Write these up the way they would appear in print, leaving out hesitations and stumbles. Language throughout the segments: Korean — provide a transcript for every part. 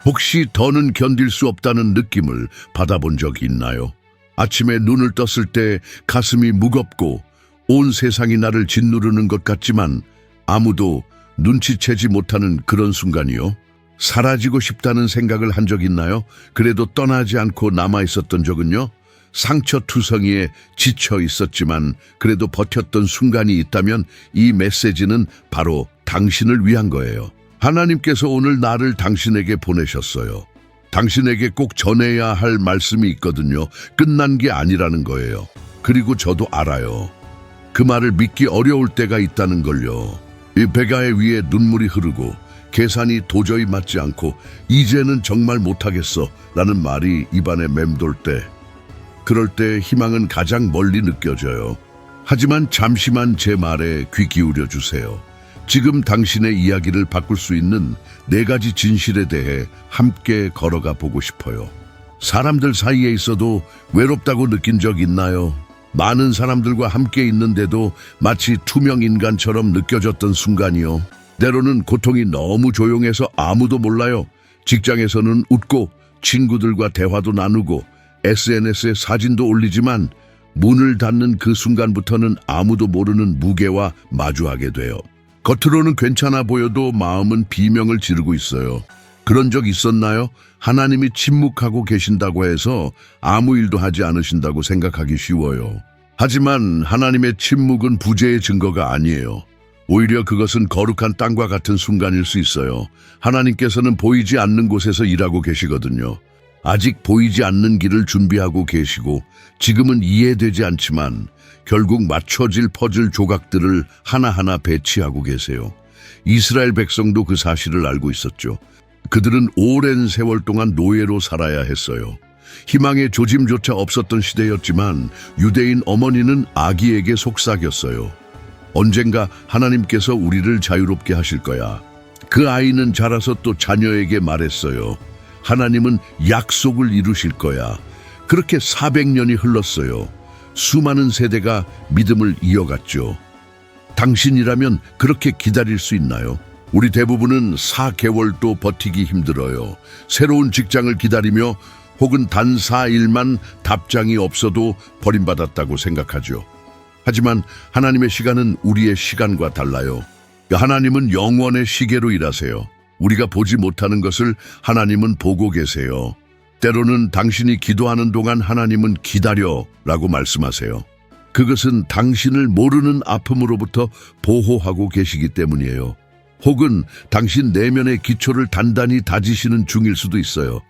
혹시 더는 견딜 수 없다는 느낌을 받아본 적이 있나요? 아침에 눈을 떴을 때 가슴이 무겁고 온 세상이 나를 짓누르는 것 같지만 아무도 눈치채지 못하는 그런 순간이요. 사라지고 싶다는 생각을 한 적 있나요? 그래도 떠나지 않고 남아있었던 적은요? 상처투성이에 지쳐 있었지만 그래도 버텼던 순간이 있다면 이 메시지는 바로 당신을 위한 거예요. 하나님께서 오늘 나를 당신에게 보내셨어요. 당신에게 꼭 전해야 할 말씀이 있거든요. 끝난 게 아니라는 거예요. 그리고 저도 알아요. 그 말을 믿기 어려울 때가 있다는 걸요. 이 배가의 위에 눈물이 흐르고 계산이 도저히 맞지 않고 이제는 정말 못하겠어 라는 말이 입안에 맴돌 때, 그럴 때 희망은 가장 멀리 느껴져요. 하지만 잠시만 제 말에 귀 기울여 주세요. 지금 당신의 이야기를 바꿀 수 있는 4가지 진실에 대해 함께 걸어가 보고 싶어요. 사람들 사이에 있어도 외롭다고 느낀 적 있나요? 많은 사람들과 함께 있는데도 마치 투명 인간처럼 느껴졌던 순간이요. 때로는 고통이 너무 조용해서 아무도 몰라요. 직장에서는 웃고 친구들과 대화도 나누고 SNS에 사진도 올리지만 문을 닫는 그 순간부터는 아무도 모르는 무게와 마주하게 돼요. 겉으로는 괜찮아 보여도 마음은 비명을 지르고 있어요. 그런 적 있었나요? 하나님이 침묵하고 계신다고 해서 아무 일도 하지 않으신다고 생각하기 쉬워요. 하지만 하나님의 침묵은 부재의 증거가 아니에요. 오히려 그것은 거룩한 땅과 같은 순간일 수 있어요. 하나님께서는 보이지 않는 곳에서 일하고 계시거든요. 아직 보이지 않는 길을 준비하고 계시고 지금은 이해되지 않지만 결국 맞춰질 퍼즐 조각들을 하나하나 배치하고 계세요. 이스라엘 백성도 그 사실을 알고 있었죠. 그들은 오랜 세월 동안 노예로 살아야 했어요. 희망의 조짐조차 없었던 시대였지만 유대인 어머니는 아기에게 속삭였어요. 언젠가 하나님께서 우리를 자유롭게 하실 거야. 그 아이는 자라서 또 자녀에게 말했어요. 하나님은 약속을 이루실 거야. 그렇게 400년이 흘렀어요. 수많은 세대가 믿음을 이어갔죠. 당신이라면 그렇게 기다릴 수 있나요? 우리 대부분은 4개월도 버티기 힘들어요. 새로운 직장을 기다리며 혹은 단 4일만 답장이 없어도 버림받았다고 생각하죠. 하지만 하나님의 시간은 우리의 시간과 달라요. 하나님은 영원의 시계로 일하세요. 우리가 보지 못하는 것을 하나님은 보고 계세요. 때로는 당신이 기도하는 동안 하나님은 기다려라고 말씀하세요. 그것은 당신을 모르는 아픔으로부터 보호하고 계시기 때문이에요. 혹은 당신 내면의 기초를 단단히 다지시는 중일 수도 있어요.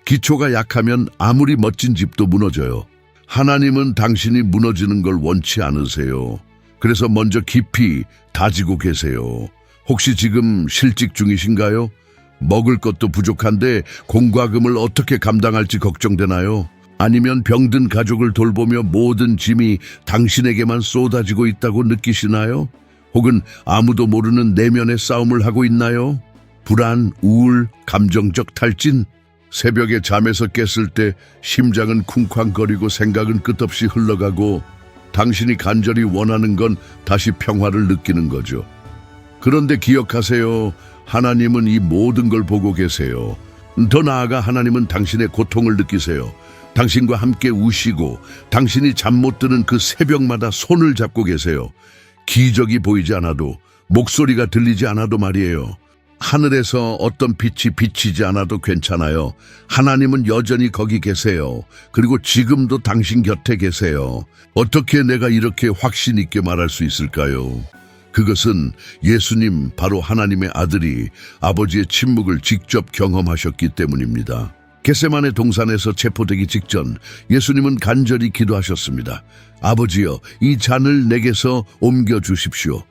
기초가 약하면 아무리 멋진 집도 무너져요. 하나님은 당신이 무너지는 걸 원치 않으세요. 그래서 먼저 깊이 다지고 계세요. 혹시 지금 실직 중이신가요? 먹을 것도 부족한데 공과금을 어떻게 감당할지 걱정되나요? 아니면 병든 가족을 돌보며 모든 짐이 당신에게만 쏟아지고 있다고 느끼시나요? 혹은 아무도 모르는 내면의 싸움을 하고 있나요? 불안, 우울, 감정적 탈진? 새벽에 잠에서 깼을 때 심장은 쿵쾅거리고 생각은 끝없이 흘러가고 당신이 간절히 원하는 건 다시 평화를 느끼는 거죠. 그런데 기억하세요. 하나님은 이 모든 걸 보고 계세요. 더 나아가 하나님은 당신의 고통을 느끼세요. 당신과 함께 우시고 당신이 잠 못 드는 그 새벽마다 손을 잡고 계세요. 기적이 보이지 않아도, 목소리가 들리지 않아도 말이에요. 하늘에서 어떤 빛이 비치지 않아도 괜찮아요. 하나님은 여전히 거기 계세요. 그리고 지금도 당신 곁에 계세요. 어떻게 내가 이렇게 확신 있게 말할 수 있을까요? 그것은 예수님, 바로 하나님의 아들이 아버지의 침묵을 직접 경험하셨기 때문입니다. 겟세마네 동산에서 체포되기 직전 예수님은 간절히 기도하셨습니다. 아버지여, 이 잔을 내게서 옮겨주십시오.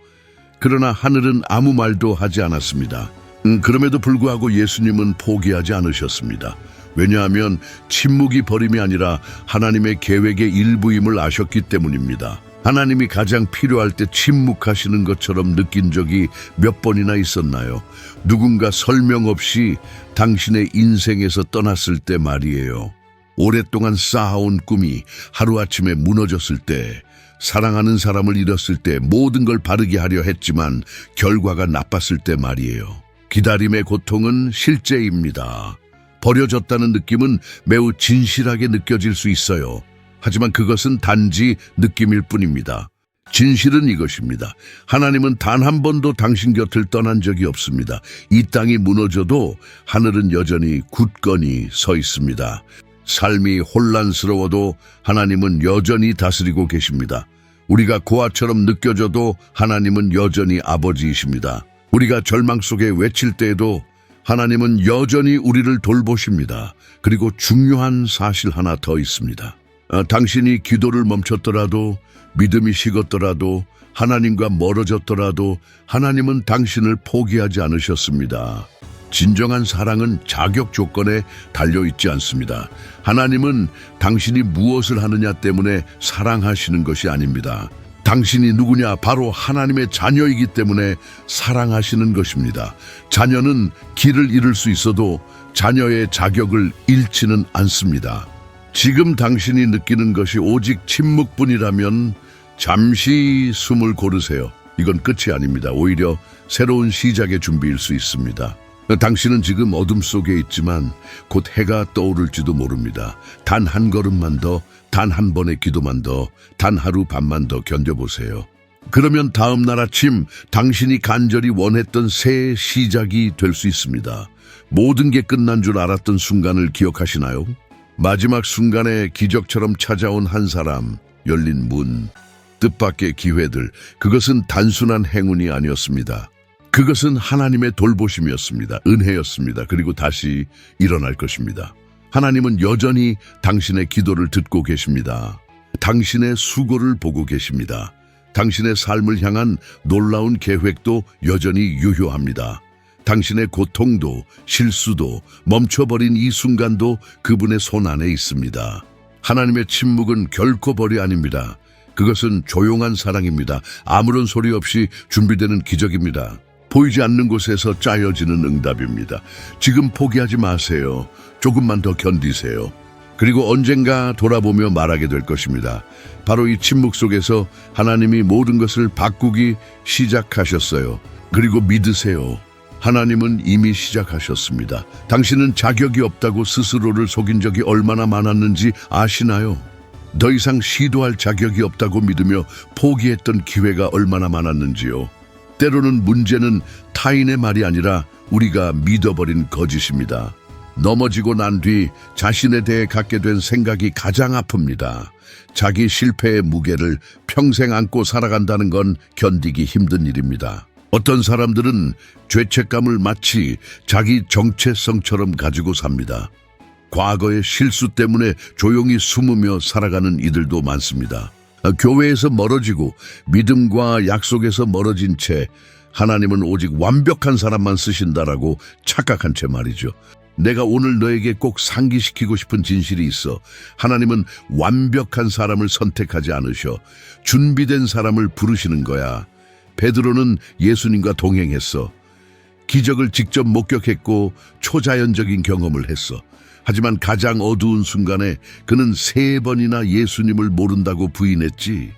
그러나 하늘은 아무 말도 하지 않았습니다. 그럼에도 불구하고 예수님은 포기하지 않으셨습니다. 왜냐하면 침묵이 버림이 아니라 하나님의 계획의 일부임을 아셨기 때문입니다. 하나님이 가장 필요할 때 침묵하시는 것처럼 느낀 적이 몇 번이나 있었나요? 누군가 설명 없이 당신의 인생에서 떠났을 때 말이에요. 오랫동안 쌓아온 꿈이 하루아침에 무너졌을 때, 사랑하는 사람을 잃었을 때, 모든 걸 바르게 하려 했지만 결과가 나빴을 때 말이에요. 기다림의 고통은 실제입니다. 버려졌다는 느낌은 매우 진실하게 느껴질 수 있어요. 하지만 그것은 단지 느낌일 뿐입니다. 진실은 이것입니다. 하나님은 단 한 번도 당신 곁을 떠난 적이 없습니다. 이 땅이 무너져도 하늘은 여전히 굳건히 서 있습니다. 삶이 혼란스러워도 하나님은 여전히 다스리고 계십니다. 우리가 고아처럼 느껴져도 하나님은 여전히 아버지이십니다. 우리가 절망 속에 외칠 때에도 하나님은 여전히 우리를 돌보십니다. 그리고 중요한 사실 하나 더 있습니다. 당신이 기도를 멈췄더라도, 믿음이 식었더라도, 하나님과 멀어졌더라도 하나님은 당신을 포기하지 않으셨습니다. 진정한 사랑은 자격 조건에 달려있지 않습니다. 하나님은 당신이 무엇을 하느냐 때문에 사랑하시는 것이 아닙니다. 당신이 누구냐? 바로 하나님의 자녀이기 때문에 사랑하시는 것입니다. 자녀는 길을 잃을 수 있어도 자녀의 자격을 잃지는 않습니다. 지금 당신이 느끼는 것이 오직 침묵뿐이라면 잠시 숨을 고르세요. 이건 끝이 아닙니다. 오히려 새로운 시작의 준비일 수 있습니다. 당신은 지금 어둠 속에 있지만 곧 해가 떠오를지도 모릅니다. 단 한 걸음만 더, 단 한 번의 기도만 더, 단 하루 밤만 더 견뎌보세요. 그러면 다음 날 아침 당신이 간절히 원했던 새 시작이 될 수 있습니다. 모든 게 끝난 줄 알았던 순간을 기억하시나요? 마지막 순간에 기적처럼 찾아온 한 사람, 열린 문, 뜻밖의 기회들, 그것은 단순한 행운이 아니었습니다. 그것은 하나님의 돌보심이었습니다. 은혜였습니다. 그리고 다시 일어날 것입니다. 하나님은 여전히 당신의 기도를 듣고 계십니다. 당신의 수고를 보고 계십니다. 당신의 삶을 향한 놀라운 계획도 여전히 유효합니다. 당신의 고통도 실수도 멈춰버린 이 순간도 그분의 손 안에 있습니다. 하나님의 침묵은 결코 벌이 아닙니다. 그것은 조용한 사랑입니다. 아무런 소리 없이 준비되는 기적입니다. 보이지 않는 곳에서 짜여지는 응답입니다. 지금 포기하지 마세요. 조금만 더 견디세요. 그리고 언젠가 돌아보며 말하게 될 것입니다. 바로 이 침묵 속에서 하나님이 모든 것을 바꾸기 시작하셨어요. 그리고 믿으세요. 하나님은 이미 시작하셨습니다. 당신은 자격이 없다고 스스로를 속인 적이 얼마나 많았는지 아시나요? 더 이상 시도할 자격이 없다고 믿으며 포기했던 기회가 얼마나 많았는지요. 때로는 문제는 타인의 말이 아니라 우리가 믿어버린 거짓입니다. 넘어지고 난 뒤 자신에 대해 갖게 된 생각이 가장 아픕니다. 자기 실패의 무게를 평생 안고 살아간다는 건 견디기 힘든 일입니다. 어떤 사람들은 죄책감을 마치 자기 정체성처럼 가지고 삽니다. 과거의 실수 때문에 조용히 숨으며 살아가는 이들도 많습니다. 교회에서 멀어지고 믿음과 약속에서 멀어진 채 하나님은 오직 완벽한 사람만 쓰신다라고 착각한 채 말이죠. 내가 오늘 너에게 꼭 상기시키고 싶은 진실이 있어. 하나님은 완벽한 사람을 선택하지 않으셔 준비된 사람을 부르시는 거야. 베드로는 예수님과 동행했어. 기적을 직접 목격했고 초자연적인 경험을 했어. 하지만 가장 어두운 순간에 그는 3번이나 예수님을 모른다고 부인했지.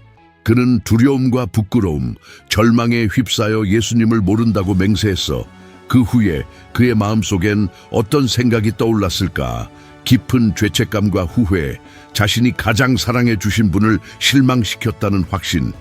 그는 두려움과 부끄러움, 절망에 휩싸여 예수님을 모른다고 맹세했어. 그 후에 그의 마음속엔 어떤 생각이 떠올랐을까? 깊은 죄책감과 후회, 자신이 가장 사랑해 주신 분을 실망시켰다는 확신.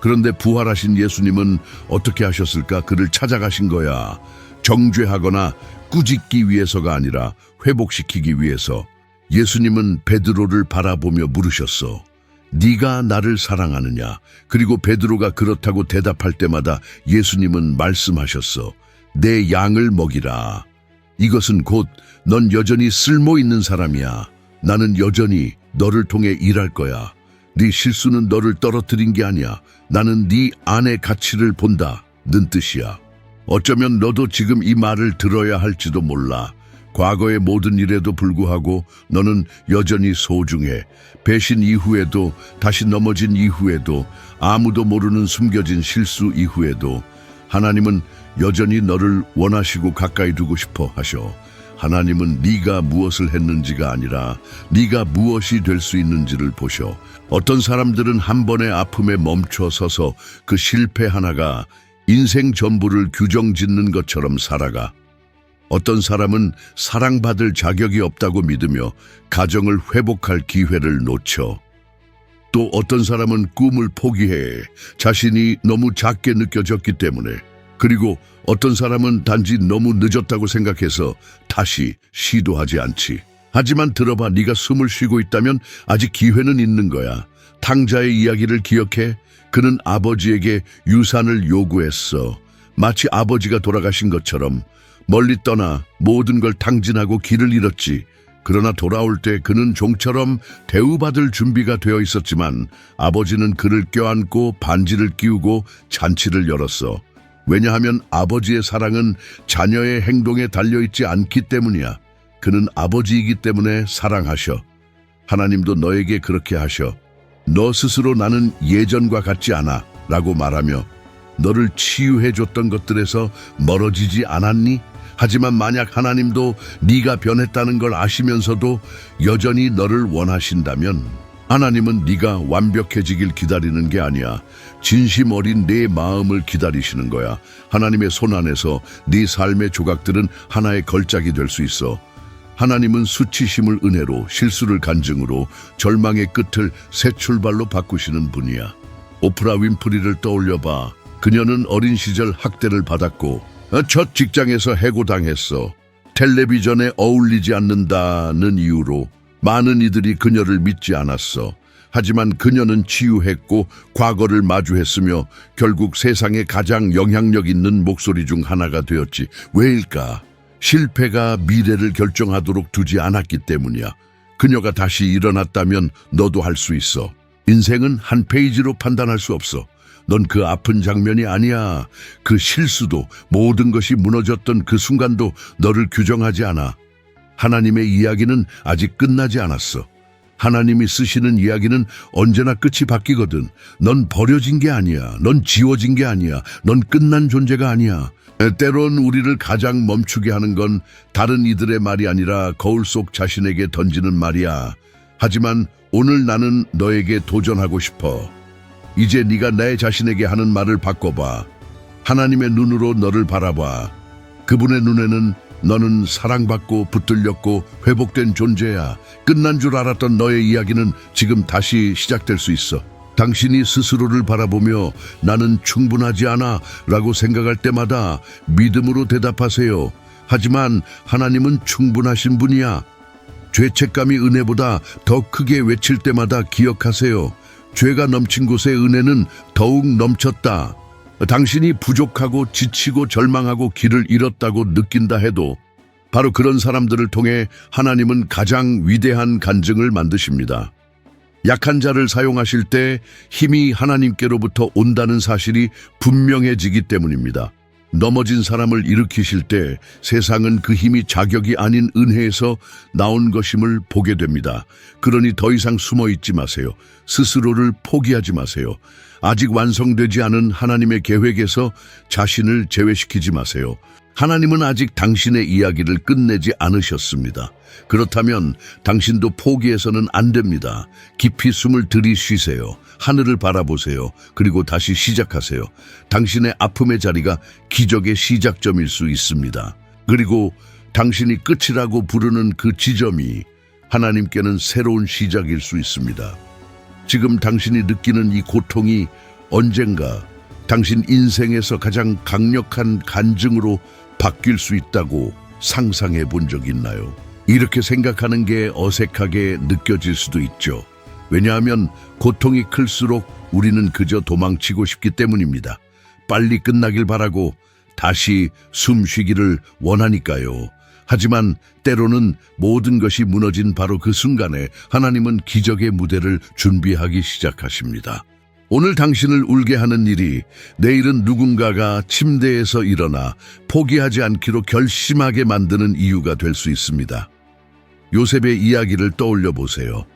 그런데 부활하신 예수님은 어떻게 하셨을까? 그를 찾아가신 거야. 정죄하거나 꾸짖기 위해서가 아니라 회복시키기 위해서. 예수님은 베드로를 바라보며 물으셨어. 네가 나를 사랑하느냐? 그리고 베드로가 그렇다고 대답할 때마다 예수님은 말씀하셨어. 내 양을 먹이라. 이것은 곧 넌 여전히 쓸모 있는 사람이야. 나는 여전히 너를 통해 일할 거야. 네 실수는 너를 떨어뜨린 게 아니야. 나는 네 안의 가치를 본다. 는 뜻이야. 어쩌면 너도 지금 이 말을 들어야 할지도 몰라. 과거의 모든 일에도 불구하고 너는 여전히 소중해. 배신 이후에도, 다시 넘어진 이후에도, 아무도 모르는 숨겨진 실수 이후에도 하나님은 여전히 너를 원하시고 가까이 두고 싶어 하셔. 하나님은 네가 무엇을 했는지가 아니라 네가 무엇이 될 수 있는지를 보셔. 어떤 사람들은 한 번의 아픔에 멈춰 서서 그 실패 하나가 인생 전부를 규정짓는 것처럼 살아가. 어떤 사람은 사랑받을 자격이 없다고 믿으며 가정을 회복할 기회를 놓쳐. 또 어떤 사람은 꿈을 포기해 자신이 너무 작게 느껴졌기 때문에, 그리고 어떤 사람은 단지 너무 늦었다고 생각해서 다시 시도하지 않지. 하지만 들어봐, 네가 숨을 쉬고 있다면 아직 기회는 있는 거야. 탕자의 이야기를 기억해? 그는 아버지에게 유산을 요구했어. 마치 아버지가 돌아가신 것처럼 멀리 떠나 모든 걸 탕진하고 길을 잃었지. 그러나 돌아올 때 그는 종처럼 대우받을 준비가 되어 있었지만 아버지는 그를 껴안고 반지를 끼우고 잔치를 열었어. 왜냐하면 아버지의 사랑은 자녀의 행동에 달려있지 않기 때문이야. 그는 아버지이기 때문에 사랑하셔. 하나님도 너에게 그렇게 하셔. 너 스스로 나는 예전과 같지 않아 라고 말하며 너를 치유해줬던 것들에서 멀어지지 않았니? 하지만 만약 하나님도 네가 변했다는 걸 아시면서도 여전히 너를 원하신다면 하나님은 네가 완벽해지길 기다리는 게 아니야. 진심 어린 내 마음을 기다리시는 거야. 하나님의 손 안에서 네 삶의 조각들은 하나의 걸작이 될 수 있어. 하나님은 수치심을 은혜로, 실수를 간증으로, 절망의 끝을 새 출발로 바꾸시는 분이야. 오프라 윈프리를 떠올려봐. 그녀는 어린 시절 학대를 받았고 첫 직장에서 해고당했어. 텔레비전에 어울리지 않는다는 이유로 많은 이들이 그녀를 믿지 않았어. 하지만 그녀는 치유했고 과거를 마주했으며 결국 세상에 가장 영향력 있는 목소리 중 하나가 되었지. 왜일까? 실패가 미래를 결정하도록 두지 않았기 때문이야. 그녀가 다시 일어났다면 너도 할 수 있어. 인생은 한 페이지로 판단할 수 없어. 넌 그 아픈 장면이 아니야. 그 실수도, 모든 것이 무너졌던 그 순간도 너를 규정하지 않아. 하나님의 이야기는 아직 끝나지 않았어. 하나님이 쓰시는 이야기는 언제나 끝이 바뀌거든. 넌 버려진 게 아니야. 넌 지워진 게 아니야. 넌 끝난 존재가 아니야. 때론 우리를 가장 멈추게 하는 건 다른 이들의 말이 아니라 거울 속 자신에게 던지는 말이야. 하지만 오늘 나는 너에게 도전하고 싶어. 이제 네가 내 자신에게 하는 말을 바꿔봐. 하나님의 눈으로 너를 바라봐. 그분의 눈에는 너는 사랑받고 붙들렸고 회복된 존재야. 끝난 줄 알았던 너의 이야기는 지금 다시 시작될 수 있어. 당신이 스스로를 바라보며 나는 충분하지 않아 라고 생각할 때마다 믿음으로 대답하세요. 하지만 하나님은 충분하신 분이야. 죄책감이 은혜보다 더 크게 외칠 때마다 기억하세요. 죄가 넘친 곳에 은혜는 더욱 넘쳤다. 당신이 부족하고 지치고 절망하고 길을 잃었다고 느낀다 해도 바로 그런 사람들을 통해 하나님은 가장 위대한 간증을 만드십니다. 약한 자를 사용하실 때 힘이 하나님께로부터 온다는 사실이 분명해지기 때문입니다. 넘어진 사람을 일으키실 때 세상은 그 힘이 자격이 아닌 은혜에서 나온 것임을 보게 됩니다. 그러니 더 이상 숨어 있지 마세요. 스스로를 포기하지 마세요. 아직 완성되지 않은 하나님의 계획에서 자신을 제외시키지 마세요. 하나님은 아직 당신의 이야기를 끝내지 않으셨습니다. 그렇다면 당신도 포기해서는 안 됩니다. 깊이 숨을 들이쉬세요. 하늘을 바라보세요. 그리고 다시 시작하세요. 당신의 아픔의 자리가 기적의 시작점일 수 있습니다. 그리고 당신이 끝이라고 부르는 그 지점이 하나님께는 새로운 시작일 수 있습니다. 지금 당신이 느끼는 이 고통이 언젠가 당신 인생에서 가장 강력한 간증으로 바뀔 수 있다고 상상해 본 적 있나요? 이렇게 생각하는 게 어색하게 느껴질 수도 있죠. 왜냐하면 고통이 클수록 우리는 그저 도망치고 싶기 때문입니다. 빨리 끝나길 바라고 다시 숨 쉬기를 원하니까요. 하지만 때로는 모든 것이 무너진 바로 그 순간에 하나님은 기적의 무대를 준비하기 시작하십니다. 오늘 당신을 울게 하는 일이 내일은 누군가가 침대에서 일어나 포기하지 않기로 결심하게 만드는 이유가 될 수 있습니다. 요셉의 이야기를 떠올려 보세요.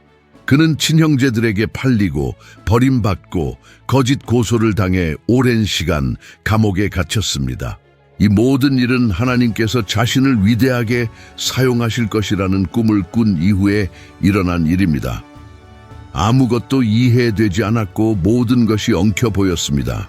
그는 친형제들에게 팔리고 버림받고 거짓 고소를 당해 오랜 시간 감옥에 갇혔습니다. 이 모든 일은 하나님께서 자신을 위대하게 사용하실 것이라는 꿈을 꾼 이후에 일어난 일입니다. 아무것도 이해되지 않았고 모든 것이 엉켜 보였습니다.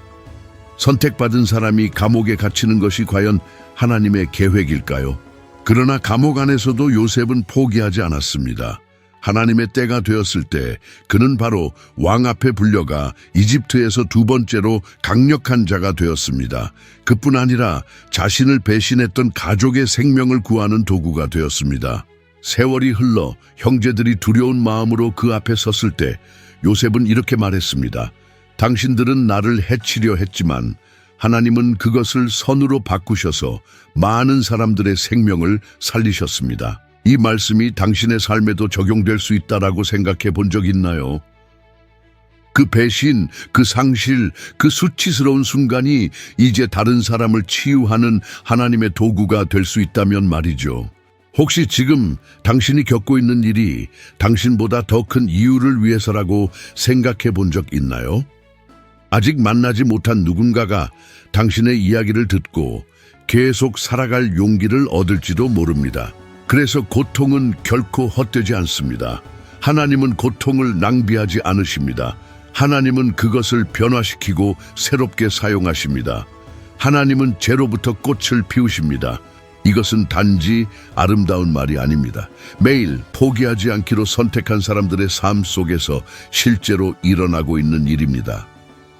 선택받은 사람이 감옥에 갇히는 것이 과연 하나님의 계획일까요? 그러나 감옥 안에서도 요셉은 포기하지 않았습니다. 하나님의 때가 되었을 때 그는 바로 왕 앞에 불려가 이집트에서 두 번째로 강력한 자가 되었습니다. 그뿐 아니라 자신을 배신했던 가족의 생명을 구하는 도구가 되었습니다. 세월이 흘러 형제들이 두려운 마음으로 그 앞에 섰을 때 요셉은 이렇게 말했습니다. 당신들은 나를 해치려 했지만 하나님은 그것을 선으로 바꾸셔서 많은 사람들의 생명을 살리셨습니다. 이 말씀이 당신의 삶에도 적용될 수 있다라고 생각해 본 적 있나요? 그 배신, 그 상실, 그 수치스러운 순간이 이제 다른 사람을 치유하는 하나님의 도구가 될 수 있다면 말이죠. 혹시 지금 당신이 겪고 있는 일이 당신보다 더 큰 이유를 위해서라고 생각해 본 적 있나요? 아직 만나지 못한 누군가가 당신의 이야기를 듣고 계속 살아갈 용기를 얻을지도 모릅니다. 그래서 고통은 결코 헛되지 않습니다. 하나님은 고통을 낭비하지 않으십니다. 하나님은 그것을 변화시키고 새롭게 사용하십니다. 하나님은 재로부터 꽃을 피우십니다. 이것은 단지 아름다운 말이 아닙니다. 매일 포기하지 않기로 선택한 사람들의 삶 속에서 실제로 일어나고 있는 일입니다.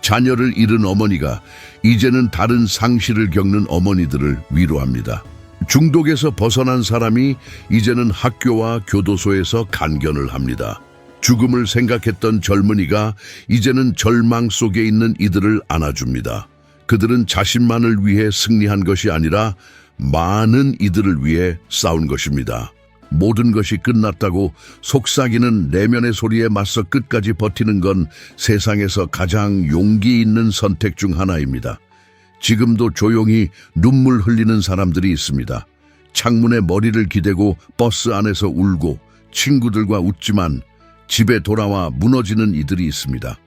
자녀를 잃은 어머니가 이제는 다른 상실을 겪는 어머니들을 위로합니다. 중독에서 벗어난 사람이 이제는 학교와 교도소에서 간견을 합니다. 죽음을 생각했던 젊은이가 이제는 절망 속에 있는 이들을 안아줍니다. 그들은 자신만을 위해 승리한 것이 아니라 많은 이들을 위해 싸운 것입니다. 모든 것이 끝났다고 속삭이는 내면의 소리에 맞서 끝까지 버티는 건 세상에서 가장 용기 있는 선택 중 하나입니다. 지금도 조용히 눈물 흘리는 사람들이 있습니다. 창문에 머리를 기대고 버스 안에서 울고 친구들과 웃지만 집에 돌아와 무너지는 이들이 있습니다.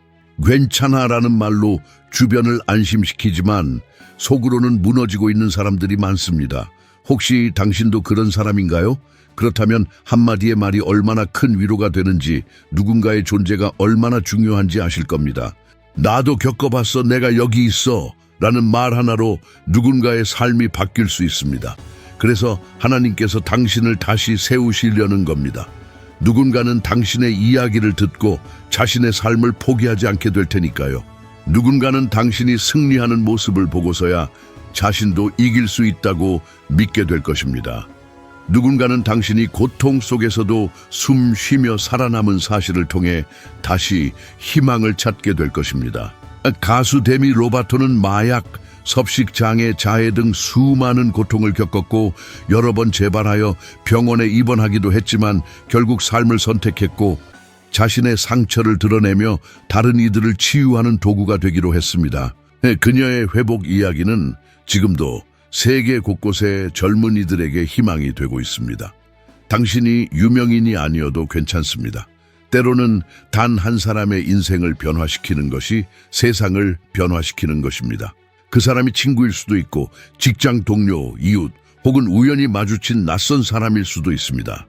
괜찮아라는 말로 주변을 안심시키지만 속으로는 무너지고 있는 사람들이 많습니다. 혹시 당신도 그런 사람인가요? 그렇다면 한마디의 말이 얼마나 큰 위로가 되는지, 누군가의 존재가 얼마나 중요한지 아실 겁니다. 나도 겪어봤어, 내가 여기 있어 라는 말 하나로 누군가의 삶이 바뀔 수 있습니다. 그래서 하나님께서 당신을 다시 세우시려는 겁니다. 누군가는 당신의 이야기를 듣고 자신의 삶을 포기하지 않게 될 테니까요. 누군가는 당신이 승리하는 모습을 보고서야 자신도 이길 수 있다고 믿게 될 것입니다. 누군가는 당신이 고통 속에서도 숨 쉬며 살아남은 사실을 통해 다시 희망을 찾게 될 것입니다. 가수 데미 로바토는 마약, 섭식장애, 자해 등 수많은 고통을 겪었고 여러 번 재발하여 병원에 입원하기도 했지만 결국 삶을 선택했고 자신의 상처를 드러내며 다른 이들을 치유하는 도구가 되기로 했습니다. 그녀의 회복 이야기는 지금도 세계 곳곳의 젊은이들에게 희망이 되고 있습니다. 당신이 유명인이 아니어도 괜찮습니다. 때로는 단 한 사람의 인생을 변화시키는 것이 세상을 변화시키는 것입니다. 그 사람이 친구일 수도 있고 직장 동료, 이웃 혹은 우연히 마주친 낯선 사람일 수도 있습니다.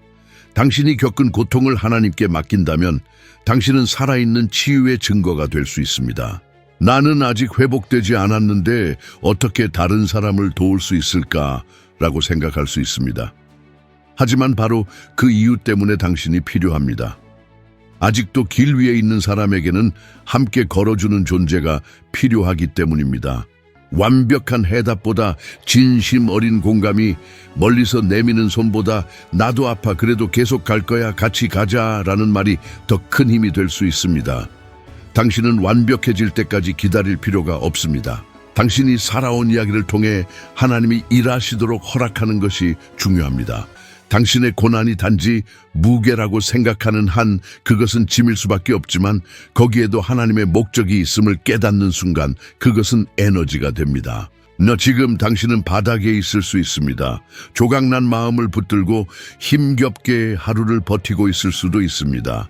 당신이 겪은 고통을 하나님께 맡긴다면 당신은 살아있는 치유의 증거가 될 수 있습니다. 나는 아직 회복되지 않았는데 어떻게 다른 사람을 도울 수 있을까라고 생각할 수 있습니다. 하지만 바로 그 이유 때문에 당신이 필요합니다. 아직도 길 위에 있는 사람에게는 함께 걸어주는 존재가 필요하기 때문입니다. 완벽한 해답보다 진심 어린 공감이, 멀리서 내미는 손보다 나도 아파 그래도 계속 갈 거야 같이 가자라는 말이 더 큰 힘이 될 수 있습니다. 당신은 완벽해질 때까지 기다릴 필요가 없습니다. 당신이 살아온 이야기를 통해 하나님이 일하시도록 허락하는 것이 중요합니다. 당신의 고난이 단지 무게라고 생각하는 한 그것은 짐일 수밖에 없지만 거기에도 하나님의 목적이 있음을 깨닫는 순간 그것은 에너지가 됩니다. 지금 당신은 바닥에 있을 수 있습니다. 조각난 마음을 붙들고 힘겹게 하루를 버티고 있을 수도 있습니다.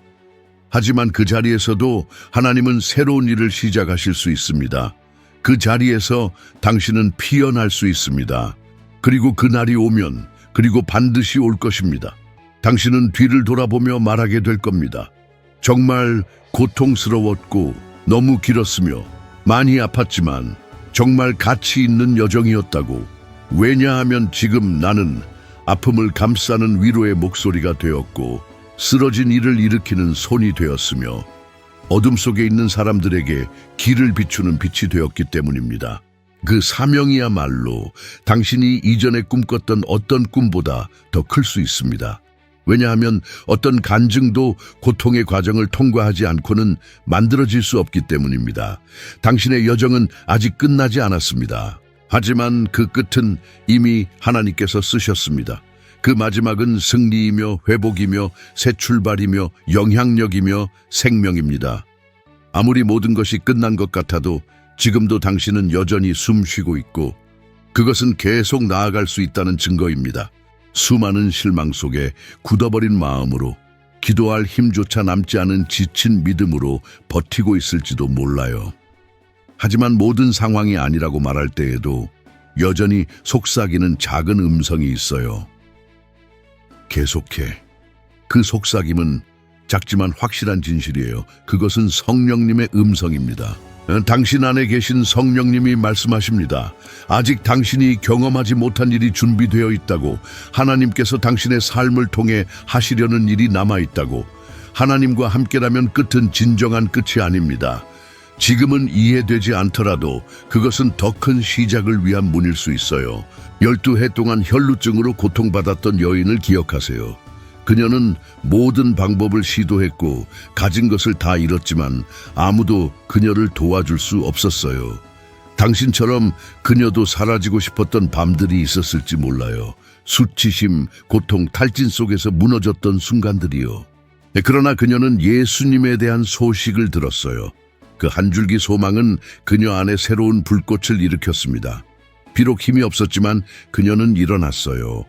하지만 그 자리에서도 하나님은 새로운 일을 시작하실 수 있습니다. 그 자리에서 당신은 피어날 수 있습니다. 그리고 그날이 오면, 그리고 반드시 올 것입니다. 당신은 뒤를 돌아보며 말하게 될 겁니다. 정말 고통스러웠고 너무 길었으며 많이 아팠지만 정말 가치 있는 여정이었다고. 왜냐하면 지금 나는 아픔을 감싸는 위로의 목소리가 되었고 쓰러진 이를 일으키는 손이 되었으며 어둠 속에 있는 사람들에게 길을 비추는 빛이 되었기 때문입니다. 그 사명이야말로 당신이 이전에 꿈꿨던 어떤 꿈보다 더 클 수 있습니다. 왜냐하면 어떤 간증도 고통의 과정을 통과하지 않고는 만들어질 수 없기 때문입니다. 당신의 여정은 아직 끝나지 않았습니다. 하지만 그 끝은 이미 하나님께서 쓰셨습니다. 그 마지막은 승리이며 회복이며 새 출발이며 영향력이며 생명입니다. 아무리 모든 것이 끝난 것 같아도 지금도 당신은 여전히 숨 쉬고 있고 그것은 계속 나아갈 수 있다는 증거입니다. 수많은 실망 속에 굳어버린 마음으로 기도할 힘조차 남지 않은 지친 믿음으로 버티고 있을지도 몰라요. 하지만 모든 상황이 아니라고 말할 때에도 여전히 속삭이는 작은 음성이 있어요. 계속해. 그 속삭임은 작지만 확실한 진실이에요. 그것은 성령님의 음성입니다. 당신 안에 계신 성령님이 말씀하십니다. 아직 당신이 경험하지 못한 일이 준비되어 있다고, 하나님께서 당신의 삶을 통해 하시려는 일이 남아있다고, 하나님과 함께라면 끝은 진정한 끝이 아닙니다. 지금은 이해되지 않더라도 그것은 더 큰 시작을 위한 문일 수 있어요. 12해 동안 혈루증으로 고통받았던 여인을 기억하세요. 그녀는 모든 방법을 시도했고 가진 것을 다 잃었지만 아무도 그녀를 도와줄 수 없었어요. 당신처럼 그녀도 사라지고 싶었던 밤들이 있었을지 몰라요. 수치심, 고통, 탈진 속에서 무너졌던 순간들이요. 그러나 그녀는 예수님에 대한 소식을 들었어요. 그 한 줄기 소망은 그녀 안에 새로운 불꽃을 일으켰습니다. 비록 힘이 없었지만 그녀는 일어났어요.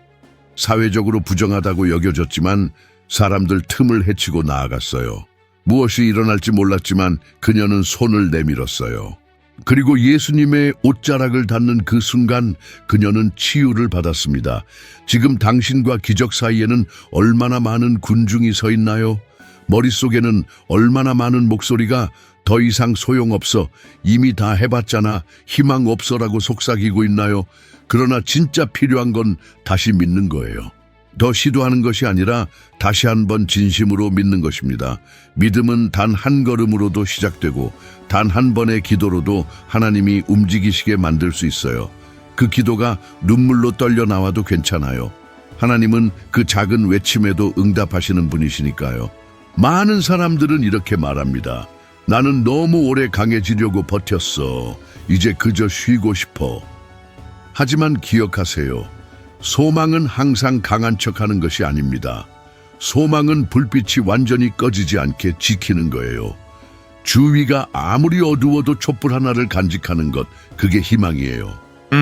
사회적으로 부정하다고 여겨졌지만 사람들 틈을 헤치고 나아갔어요. 무엇이 일어날지 몰랐지만 그녀는 손을 내밀었어요. 그리고 예수님의 옷자락을 닿는 그 순간 그녀는 치유를 받았습니다. 지금 당신과 기적 사이에는 얼마나 많은 군중이 서 있나요? 머릿속에는 얼마나 많은 목소리가 더 이상 소용없어, 이미 다 해봤잖아, 희망 없어라고 속삭이고 있나요? 그러나 진짜 필요한 건 다시 믿는 거예요. 더 시도하는 것이 아니라 다시 한번 진심으로 믿는 것입니다. 믿음은 단 한 걸음으로도 시작되고 단 한 번의 기도로도 하나님이 움직이시게 만들 수 있어요. 그 기도가 눈물로 떨려 나와도 괜찮아요. 하나님은 그 작은 외침에도 응답하시는 분이시니까요. 많은 사람들은 이렇게 말합니다. 나는 너무 오래 강해지려고 버텼어. 이제 그저 쉬고 싶어. 하지만 기억하세요. 소망은 항상 강한 척하는 것이 아닙니다. 소망은 불빛이 완전히 꺼지지 않게 지키는 거예요. 주위가 아무리 어두워도 촛불 하나를 간직하는 것, 그게 희망이에요.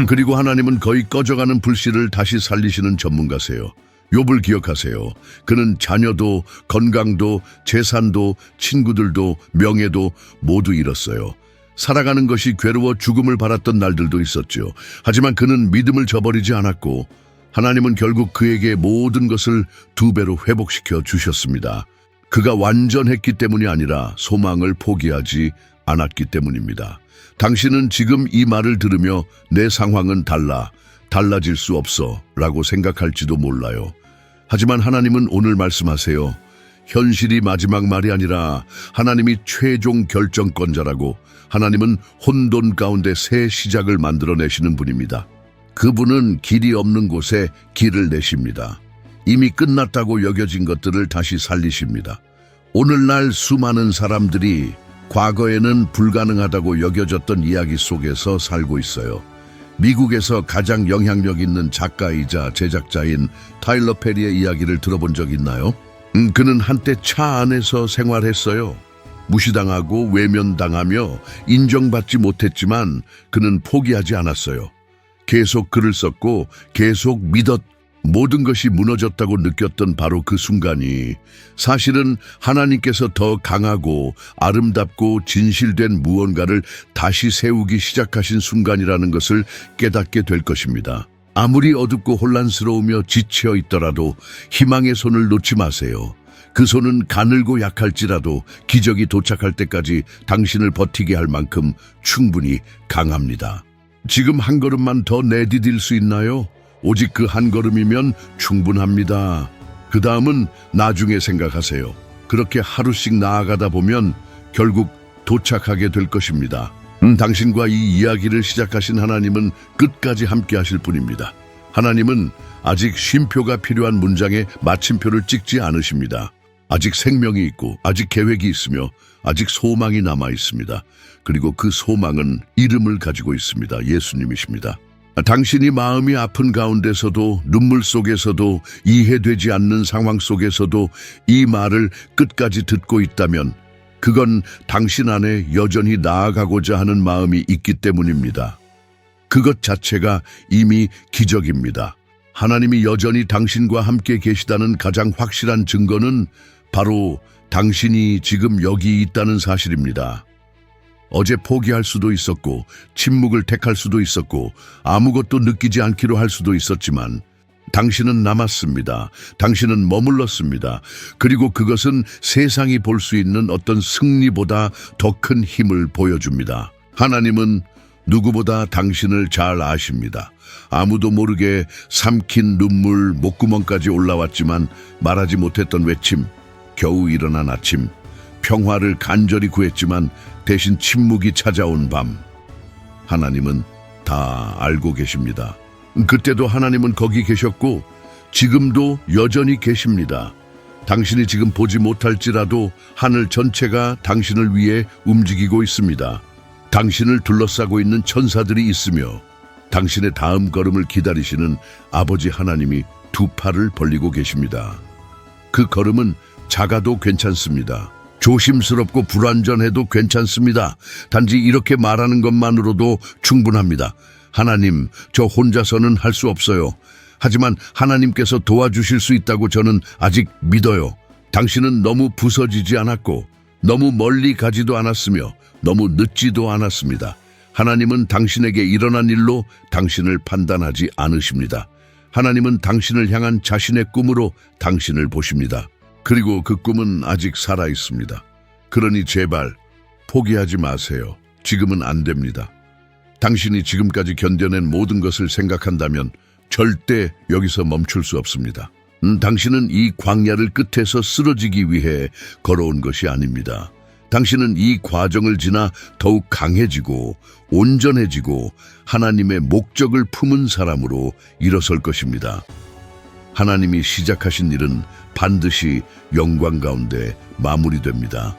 그리고 하나님은 거의 꺼져가는 불씨를 다시 살리시는 전문가세요. 욥을 기억하세요. 그는 자녀도, 건강도, 재산도, 친구들도, 명예도 모두 잃었어요. 살아가는 것이 괴로워 죽음을 바랐던 날들도 있었죠. 하지만 그는 믿음을 저버리지 않았고 하나님은 결국 그에게 모든 것을 2배로 회복시켜 주셨습니다. 그가 완전했기 때문이 아니라 소망을 포기하지 않았기 때문입니다. 당신은 지금 이 말을 들으며 내 상황은 달라질 수 없어 라고 생각할지도 몰라요. 하지만 하나님은 오늘 말씀하세요. 현실이 마지막 말이 아니라 하나님이 최종 결정권자라고, 하나님은 혼돈 가운데 새 시작을 만들어내시는 분입니다. 그분은 길이 없는 곳에 길을 내십니다. 이미 끝났다고 여겨진 것들을 다시 살리십니다. 오늘날 수많은 사람들이 과거에는 불가능하다고 여겨졌던 이야기 속에서 살고 있어요. 미국에서 가장 영향력 있는 작가이자 제작자인 타일러 페리의 이야기를 들어본 적 있나요? 그는 한때 차 안에서 생활했어요. 무시당하고 외면당하며 인정받지 못했지만 그는 포기하지 않았어요. 계속 글을 썼고 계속 모든 것이 무너졌다고 느꼈던 바로 그 순간이 사실은 하나님께서 더 강하고 아름답고 진실된 무언가를 다시 세우기 시작하신 순간이라는 것을 깨닫게 될 것입니다. 아무리 어둡고 혼란스러우며 지쳐 있더라도 희망의 손을 놓지 마세요. 그 손은 가늘고 약할지라도 기적이 도착할 때까지 당신을 버티게 할 만큼 충분히 강합니다. 지금 한 걸음만 더 내디딜 수 있나요? 오직 그 한 걸음이면 충분합니다. 그 다음은 나중에 생각하세요. 그렇게 하루씩 나아가다 보면 결국 도착하게 될 것입니다. 당신과 이 이야기를 시작하신 하나님은 끝까지 함께 하실 분입니다. 하나님은 아직 쉼표가 필요한 문장에 마침표를 찍지 않으십니다. 아직 생명이 있고 아직 계획이 있으며 아직 소망이 남아 있습니다. 그리고 그 소망은 이름을 가지고 있습니다. 예수님이십니다. 당신이 마음이 아픈 가운데서도 눈물 속에서도 이해되지 않는 상황 속에서도 이 말을 끝까지 듣고 있다면 그건 당신 안에 여전히 나아가고자 하는 마음이 있기 때문입니다. 그것 자체가 이미 기적입니다. 하나님이 여전히 당신과 함께 계시다는 가장 확실한 증거는 바로 당신이 지금 여기 있다는 사실입니다. 어제 포기할 수도 있었고 침묵을 택할 수도 있었고 아무것도 느끼지 않기로 할 수도 있었지만 당신은 남았습니다. 당신은 머물렀습니다. 그리고 그것은 세상이 볼 수 있는 어떤 승리보다 더 큰 힘을 보여줍니다. 하나님은 누구보다 당신을 잘 아십니다. 아무도 모르게 삼킨 눈물 목구멍까지 올라왔지만 말하지 못했던 외침, 겨우 일어난 아침, 평화를 간절히 구했지만 대신 침묵이 찾아온 밤. 하나님은 다 알고 계십니다. 그때도 하나님은 거기 계셨고 지금도 여전히 계십니다. 당신이 지금 보지 못할지라도 하늘 전체가 당신을 위해 움직이고 있습니다. 당신을 둘러싸고 있는 천사들이 있으며 당신의 다음 걸음을 기다리시는 아버지 하나님이 두 팔을 벌리고 계십니다. 그 걸음은 작아도 괜찮습니다. 조심스럽고 불완전해도 괜찮습니다. 단지 이렇게 말하는 것만으로도 충분합니다. 하나님, 저 혼자서는 할 수 없어요. 하지만 하나님께서 도와주실 수 있다고 저는 아직 믿어요. 당신은 너무 부서지지 않았고 너무 멀리 가지도 않았으며 너무 늦지도 않았습니다. 하나님은 당신에게 일어난 일로 당신을 판단하지 않으십니다. 하나님은 당신을 향한 자신의 꿈으로 당신을 보십니다. 그리고 그 꿈은 아직 살아 있습니다. 그러니 제발 포기하지 마세요. 지금은 안 됩니다. 당신이 지금까지 견뎌낸 모든 것을 생각한다면 절대 여기서 멈출 수 없습니다. 당신은 이 광야를 끝에서 쓰러지기 위해 걸어온 것이 아닙니다. 당신은 이 과정을 지나 더욱 강해지고 온전해지고 하나님의 목적을 품은 사람으로 일어설 것입니다. 하나님이 시작하신 일은 반드시 영광 가운데 마무리됩니다.